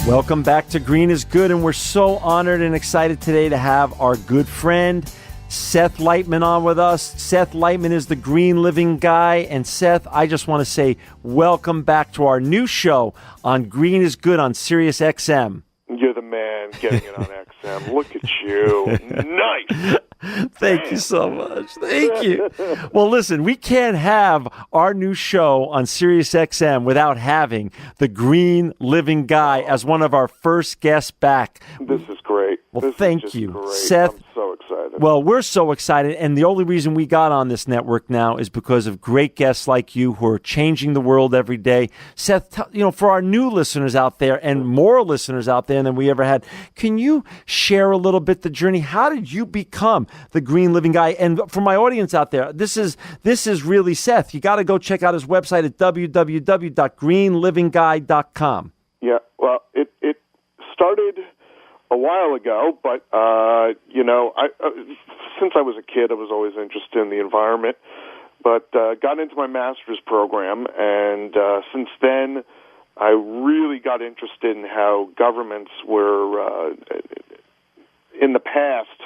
Welcome back to Green is Good, and we're so honored and excited today to have our good friend Seth Leitman on with us. Seth Leitman is the Green Living Guy, and Seth, I just want to say welcome back to our new show on Green is Good on Sirius XM. You're the man getting it on XM. Look at you. Nice. Thank you so much. Thank you. Well, listen, we can't have our new show on Sirius XM without having the Green Living Guy as one of our first guests back. This is great. Well, thank you, great. Seth. I'm so excited. Well, we're so excited, and the only reason we got on this network now is because of great guests like you who are changing the world every day. Seth, for our new listeners out there and more listeners out there than we ever had, can you share a little bit the journey? How did you become the Green Living Guy? And for my audience out there, this is really Seth. You got to go check out his website at www.greenlivingguy.com. Yeah, well, it started a while ago, but since I was a kid, I was always interested in the environment. But got into my master's program, and since then, I really got interested in how governments were, in the past,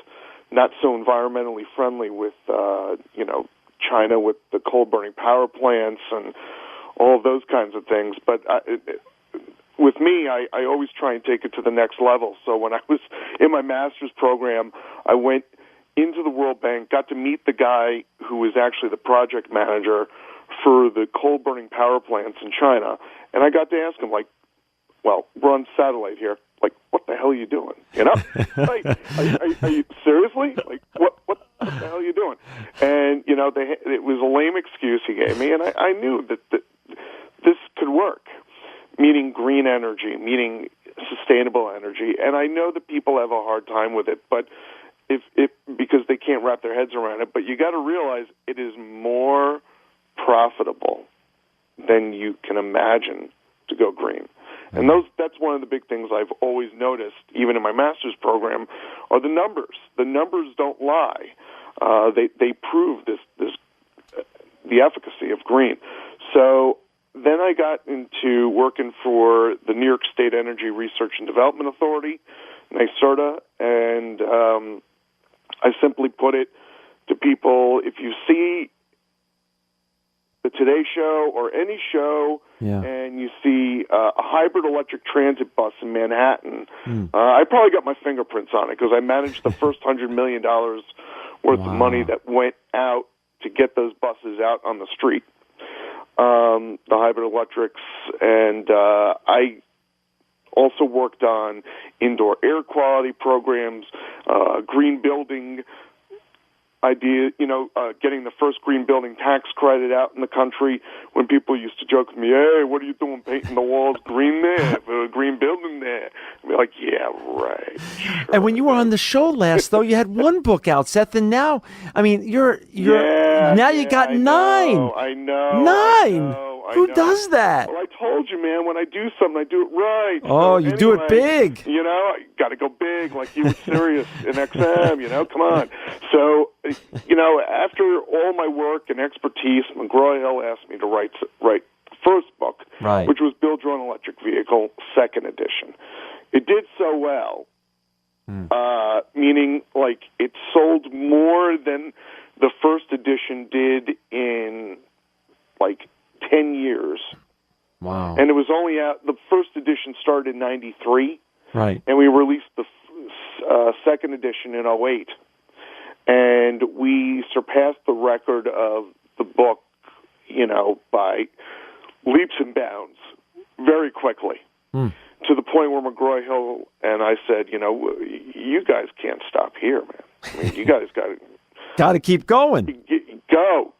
not so environmentally friendly with, China with the coal-burning power plants and all of those kinds of things. But with me, I always try and take it to the next level. So when I was in my master's program, I went into the World Bank, got to meet the guy who was actually the project manager for the coal-burning power plants in China, and I got to ask him, we're on satellite here, what the hell are you doing? Are you seriously? What the hell are you doing? And, it was a lame excuse he gave me, and I knew that this could work, meaning green energy, meaning sustainable energy, and I know that people have a hard time with it, but because they can't wrap their heads around it, but you got to realize it is more profitable than you can imagine to go green. And that's one of the big things I've always noticed, even in my master's program, are the numbers. The numbers don't lie. They prove the efficacy of green. So then I got into working for the New York State Energy Research and Development Authority, NYSERDA, and I simply put it to people, if you see the Today Show or any show, and you see a hybrid electric transit bus in Manhattan, I probably got my fingerprints on it because I managed the first $100 million worth of money that went out to get those buses out on the street, the hybrid electrics, and I also worked on indoor air quality programs, green building idea, getting the first green building tax credit out in the country when people used to joke with me, hey, what are you doing painting the walls green there, for a green building there? I'd be like, yeah, right. Sure. And when you were on the show last, though, you had one book out, Seth, and now, you got 9. I know. 9. Who does that? Well, I told you, man, when I do something, I do it right. Oh, so, do it big. I got to go big like you were Sirius in XM, come on. So, after all my work and expertise, McGraw-Hill asked me to write the first book, which was Build Your Own Electric Vehicle, second edition. It did so well, meaning it sold more than the first edition did in 10 years. Wow. And it was only out, the first edition started in 93. Right. And we released the second edition in 08. And we surpassed the record of the book, by leaps and bounds very quickly. To the point where McGraw-Hill and I said, you guys can't stop here, man. You guys got to keep going. Go.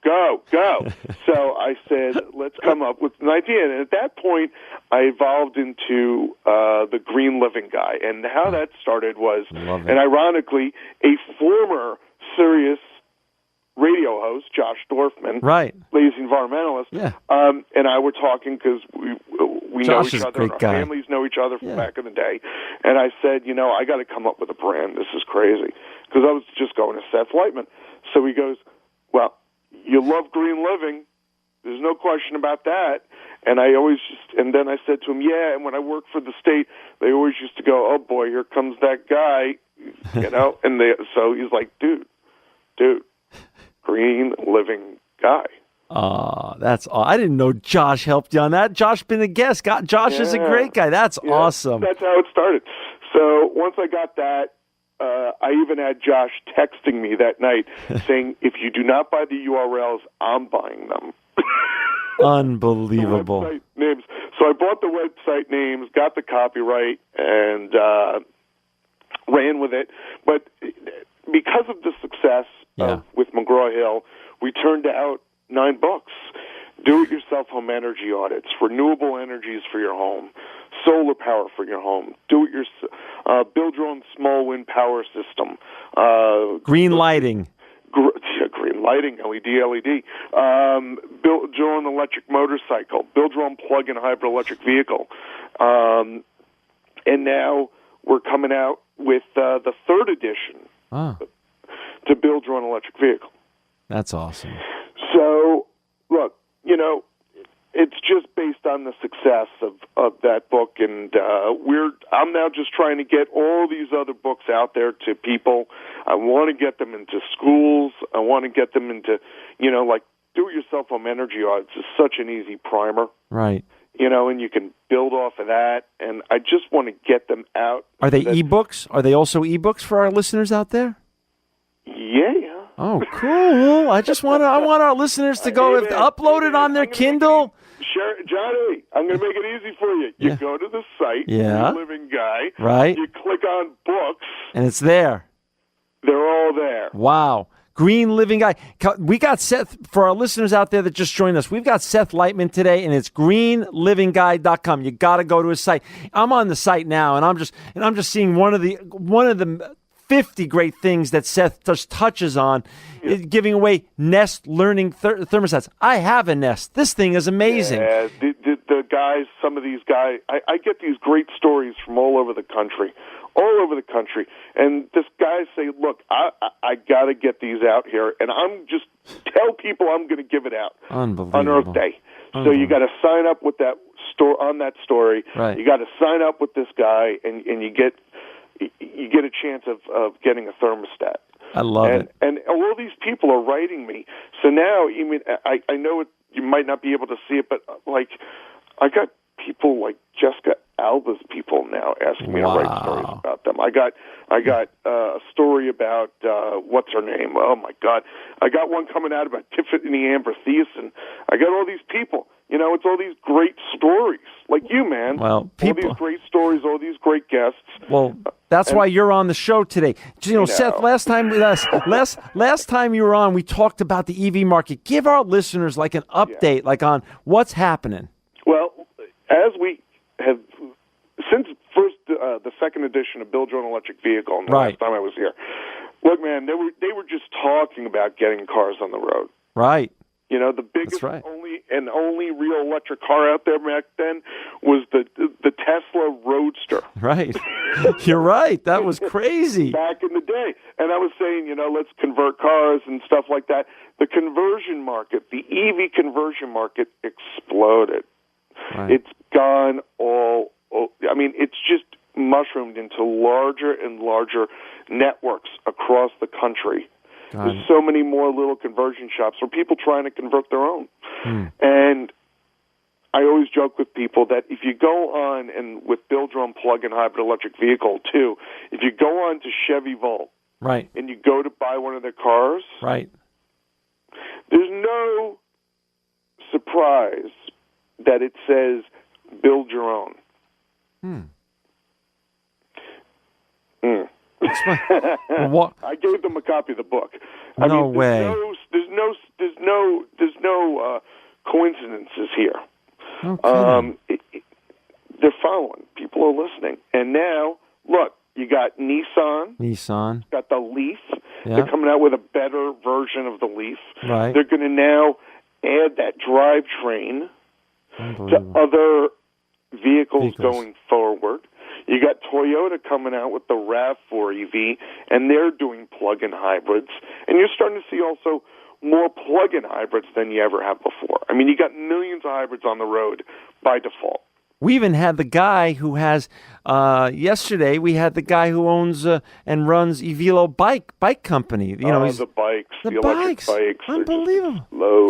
So I said, let's come up with an idea. And at that point, I evolved into the Green Living Guy. And how that started was, and ironically, a former Sirius radio host, Josh Dorfman, lazy environmentalist, and I were talking because we know each other, and our families know each other from back in the day. And I said, I got to come up with a brand. This is crazy. Because I was just going to Seth Leitman. So he goes, well, you love green living. There's no question about that. And then I said to him, yeah, and when I worked for the state, they always used to go, oh boy, here comes that guy, so he's like, dude, Green Living Guy. I didn't know Josh helped you on that. Josh been a guest. Josh is a great guy. That's awesome. That's how it started. So once I got that, I even had Josh texting me that night saying, if you do not buy the URLs, I'm buying them. Unbelievable. The website names. So I bought the website names, got the copyright, and ran with it. But because of the success with McGraw-Hill, we turned out 9 books. Do-it-yourself home energy audits, renewable energies for your home, solar power for your home, build your own small wind power system. Green lighting. Green lighting, LED. Build your own electric motorcycle, build your own plug-in hybrid electric vehicle. And now we're coming out with the 3rd edition to build your own electric vehicle. That's awesome. So, look, it's just based on the success of that book, and I'm now just trying to get all these other books out there to people. I want to get them into schools. I want to get them into, like do-it-yourself home energy audits is such an easy primer. Right. And you can build off of that, and I just want to get them out. Are they ebooks? Are they also ebooks for our listeners out there? Yeah. Oh, cool. I want our listeners to go upload it on their Kindle. Sure, Johnny, I'm going to make it easy for you. You go to the site, Green Living Guy. Right. You click on books. And it's there. They're all there. Wow. Green Living Guy. We got Seth, for our listeners out there that just joined us, we've got Seth Leitman today, and it's greenlivingguy.com. You got to go to his site. I'm on the site now, and I'm just seeing one of the 50 great things that Seth just touches on, giving away Nest learning thermostats. I have a Nest. This thing is amazing. Yeah, the guys, some of these guys, I get these great stories from all over the country. And this guy say, look, I got to get these out here, and I'm just tell people I'm going to give it out on Earth Day. So you got to sign up with that on that story. Right. You got to sign up with this guy, and you get a chance of getting a thermostat. I love it. And all these people are writing me. So now, I know you might not be able to see it, but I got people like Jessica Alba's people now asking me to write stories about them. I got a story about what's her name? Oh my God! I got one coming out about Tiffany Amber Thiessen. I got all these people. It's all these great stories, like you, man. Well, all these great stories, all these great guests. Well, that's why you're on the show today. Seth, last time you were on, we talked about the EV market. Give our listeners an update, on what's happening. Well, as we have since the 2nd edition of Build Your Own Electric Vehicle, and the last time I was here, look, man, they were just talking about getting cars on the road. Right. The biggest only real electric car out there back then was the Tesla Roadster. Right. You're right. That was crazy. Back in the day. And I was saying, let's convert cars and stuff like that. The conversion market, the EV conversion market exploded. Right. It's gone it's just mushroomed into larger and larger networks across the country. There's so many more little conversion shops or people trying to convert their own. And I always joke with people that if you go on, and with Build Your Own Plug-in Hybrid Electric Vehicle too, if you go on to Chevy Volt and you go to buy one of their cars, there's no surprise that it says build your own. What? I gave them a copy of the book. No way. There's no coincidences here. Okay. They're following. People are listening. And now, look, you got Nissan. Got the Leaf. Yeah. They're coming out with a better version of the Leaf. Right. They're going to now add that drivetrain to other vehicles going forward. You got Toyota coming out with the RAV4 EV, and they're doing plug-in hybrids. And you're starting to see also more plug-in hybrids than you ever have before. I mean, you got millions of hybrids on the road by default. We even had the guy who has, yesterday, we had the guy who owns and runs Evelo bike company. You know, the bikes, the electric bikes. Unbelievable.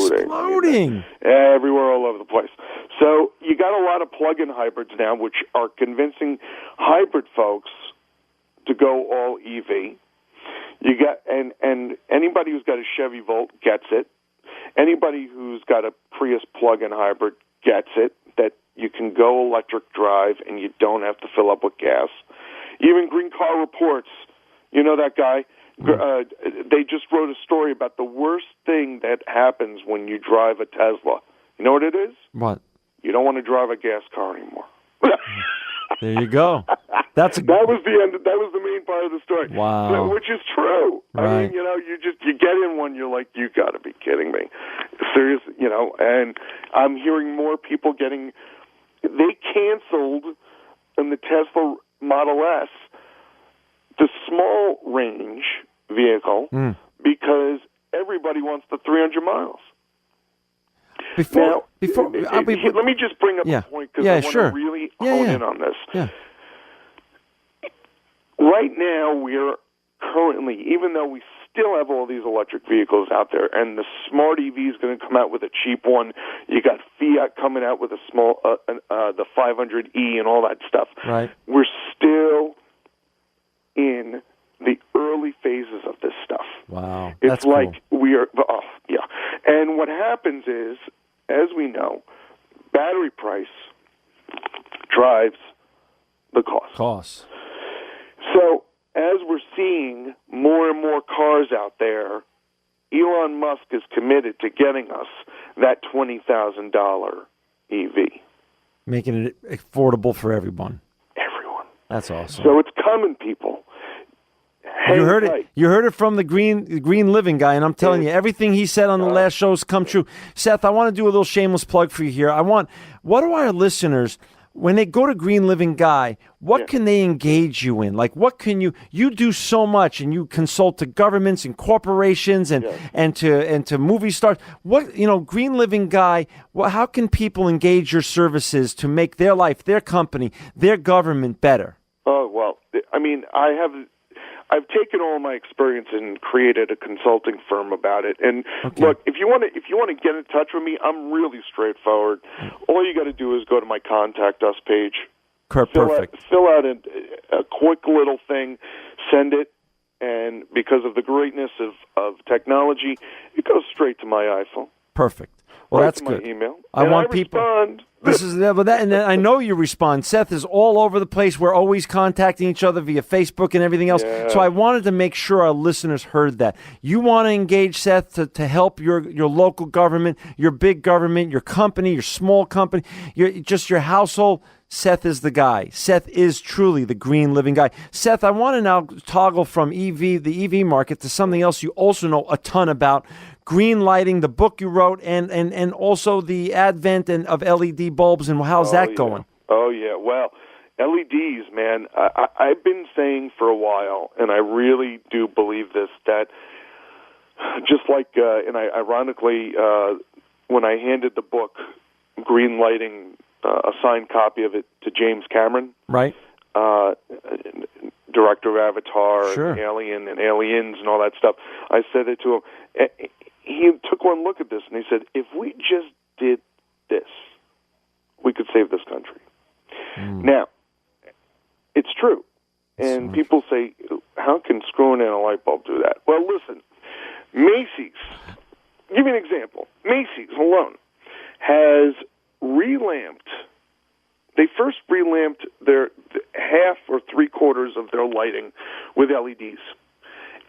Exploding. Everywhere, all over the place. So you got a lot of plug-in hybrids now, which are convincing hybrid folks to go all EV. You got and anybody who's got a Chevy Volt gets it. Anybody who's got a Prius plug-in hybrid gets it, that you can go electric drive and you don't have to fill up with gas. Even Green Car Reports, you know that guy? They just wrote a story about the worst thing that happens when you drive a Tesla. You know what it is? What? You don't want to drive a gas car anymore. There you go. That was the end. That was the main part of the story. Wow. Which is true. Right. I mean, you get in one, you're like, you got to be kidding me. Seriously, and I'm hearing more people they canceled in the Tesla Model S the small range vehicle because everybody wants the 300 miles. Let me just bring up a point because I want to really hone in on this. Yeah. Right now, we're currently, even though we still have all these electric vehicles out there, and the smart EV is going to come out with a cheap one. You got Fiat coming out with a small, the 500e and all that stuff. Right. We're still in the early phases of this stuff. Wow. It's like we are, And what happens is, as we know, battery price drives the cost. So, as we're seeing more and more cars out there, Elon Musk is committed to getting us that $20,000 EV. Making it affordable for everyone. Everyone. That's awesome. So it's coming, people. You heard it. You heard it from the Green Living guy, and I'm telling you, everything he said on the last show has come true. Seth, I want to do a little shameless plug for you here. What do our listeners, when they go to Green Living Guy, what can they engage you in? Like, what can you do so much, and you consult to governments and corporations and to movie stars. Green Living Guy, how can people engage your services to make their life, their company, their government better? Oh, well, I mean, I've taken all my experience and created a consulting firm about it. And look, if you want to get in touch with me, I'm really straightforward. All you got to do is go to my Contact Us page. Perfect. Fill out a quick little thing, send it, and because of the greatness of technology, it goes straight to my iPhone. Perfect. Well, right that's to good. My email. I want people. Respond. And I know you respond. Seth is all over the place. We're always contacting each other via Facebook and everything else. Yeah. So I wanted to make sure our listeners heard that. You want to engage Seth to help your local government, your big government, your company, your small company, your household. Seth is the guy. Seth is truly the Green Living Guy. Seth, I want to now toggle from the EV market to something else you also know a ton about. Green lighting, the book you wrote, and also the advent of LED bulbs, and how's that going? Oh, yeah. Well, LEDs, man, I've been saying for a while, and I really do believe this, that just like, ironically, when I handed the book, Green Lighting, a signed copy of it to James Cameron, right? Director of Avatar, sure. and Alien and Aliens and all that stuff, I said it to him. He took one look at this and he said, if we just did this, we could save this country. Now, it's true. And people say, how can screwing in a light bulb do that? Well, listen, Macy's, give you an example. Macy's alone has relamped. They first relamped their half or three-quarters of their lighting with LEDs.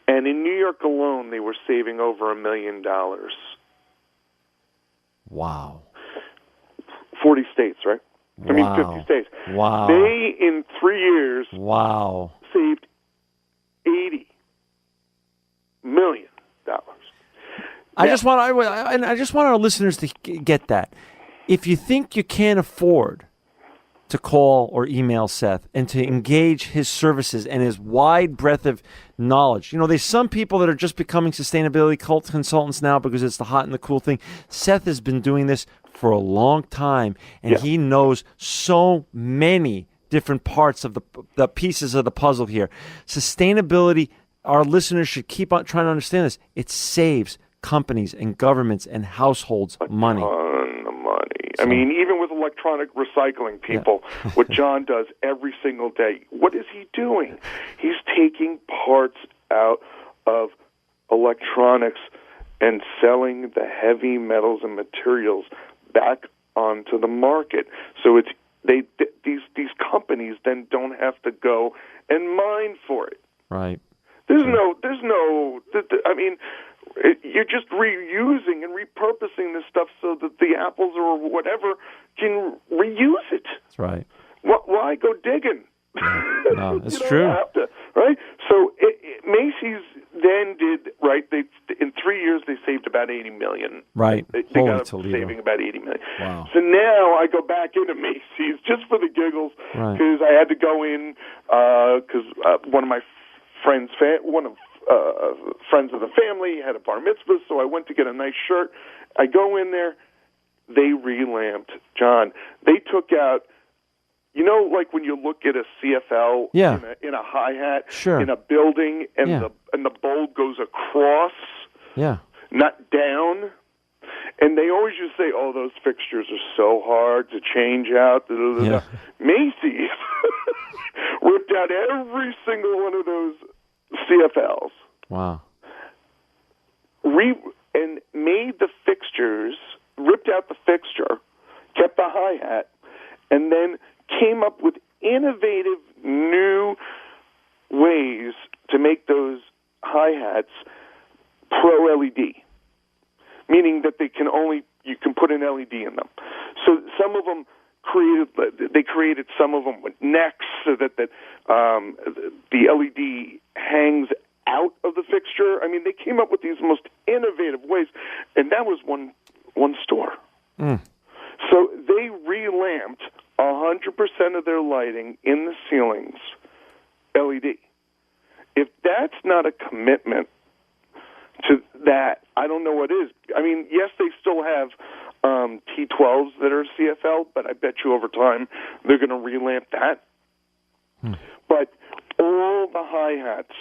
And in New York alone, they were saving over $1 million. Wow. 40 states, right? Wow. I mean, 50 states. Wow. They, in 3 years, saved $80 million. I just want our listeners to get that. If you think you can't afford to call or email Seth and to engage his services and his wide breadth of knowledge. There's some people that are just becoming sustainability cult consultants now because it's the hot and the cool thing. Seth has been doing this for a long time, and he knows so many different parts of the pieces of the puzzle here. Sustainability, our listeners should keep on trying to understand this. It saves companies and governments and households money. A ton of money. I mean, even with electronic recycling, people, what John does every single day, what is he doing? He's taking parts out of electronics and selling the heavy metals and materials back onto the market. So these companies then don't have to go and mine for it. Right. There's no. I mean, you're just reusing and repurposing this stuff so that the apples or whatever can reuse it. That's right. Why go digging? No, it's true. Have to, right? So Macy's then did right. They in 3 years they saved about $80 million. Right. They Holy got up Toledo. saving about $80 million. Wow. So now I go back into Macy's just for the giggles because I had to go in because one of my friends of the family had a bar mitzvah, so I went to get a nice shirt. I go in there, they relamped. John, they took out, like when you look at a CFL in a hi-hat in a building and the bulb goes across, not down. And they always just say, "Oh, those fixtures are so hard to change out." Macy's ripped out every single one of those CFLs. Wow. And made the fixtures, ripped out the fixture, kept the hi-hat, and then came up with innovative new ways to make those hi-hats pro-LED, meaning that you can put an LED in them. So some of them created some of them with necks so that the LED hangs out of the fixture. I mean, they came up with these most innovative ways, and that was one store. So they relamped 100% of their lighting in the ceilings LED. If that's not a commitment to that, I don't know what is. I mean, yes, they still have T12s that are CFL, but I bet you over time they're going to relamp that. But all the hi-hats,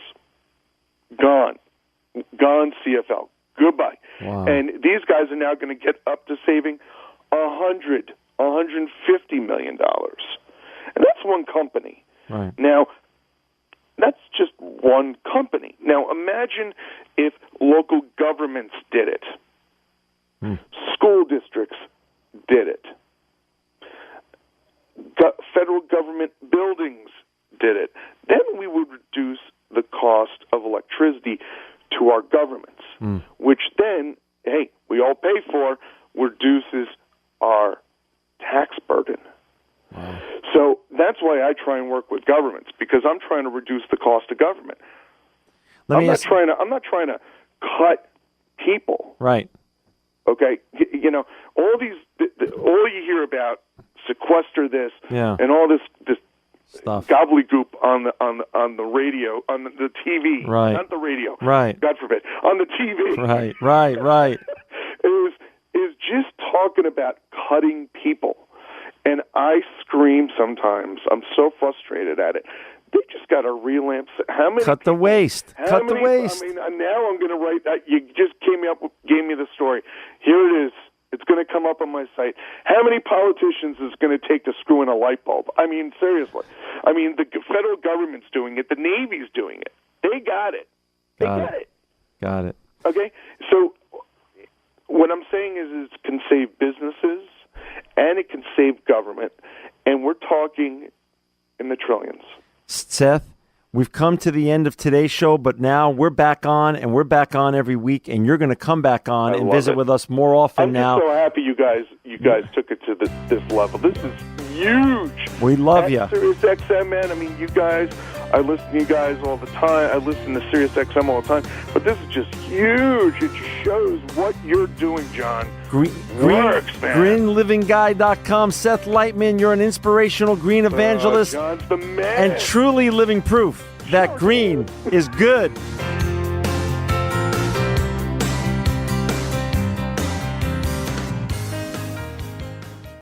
gone CFL, goodbye. Wow. And these guys are now going to get up to saving $150 million. And that's one company. Right. Now, that's just one company. Now, imagine if local governments did it. School districts did it. Federal government buildings did it. Then we would reduce the cost of electricity to our governments, which then, we all pay for, reduces our tax burden. Wow. So that's why I try and work with governments, because I'm trying to reduce the cost of government. I'm not trying to cut people. Right. Okay, all you hear about sequester this and all this stuff, gobbledygook on the radio, on the TV, not the radio, God forbid, on the TV, right. is just talking about cutting people, and I scream sometimes. I'm so frustrated at it. They just got to relamp. Cut the waste. I mean, now I'm going to write that. You just gave me the story. Here it is. It's going to come up on my site. How many politicians is it going to take to screw in a light bulb? I mean, seriously. I mean, the federal government's doing it. The Navy's doing it. They got it. Got it. Okay? So what I'm saying is it can save businesses and it can save government, and we're talking in the trillions. Seth, we've come to the end of today's show, but now we're back on, and we're back on every week, and you're going to come back on and visit with us more often now. I'm just so happy you guys took it to this level. This is huge. We love you. SiriusXM, man. I mean, you guys I listen to you guys all the time. I listen to Sirius XM all the time. But this is just huge. It just shows what you're doing, John. Works, man. GreenLivingGuy.com. Seth Leitman, you're an inspirational green evangelist. John's the man. And truly living proof that green is good.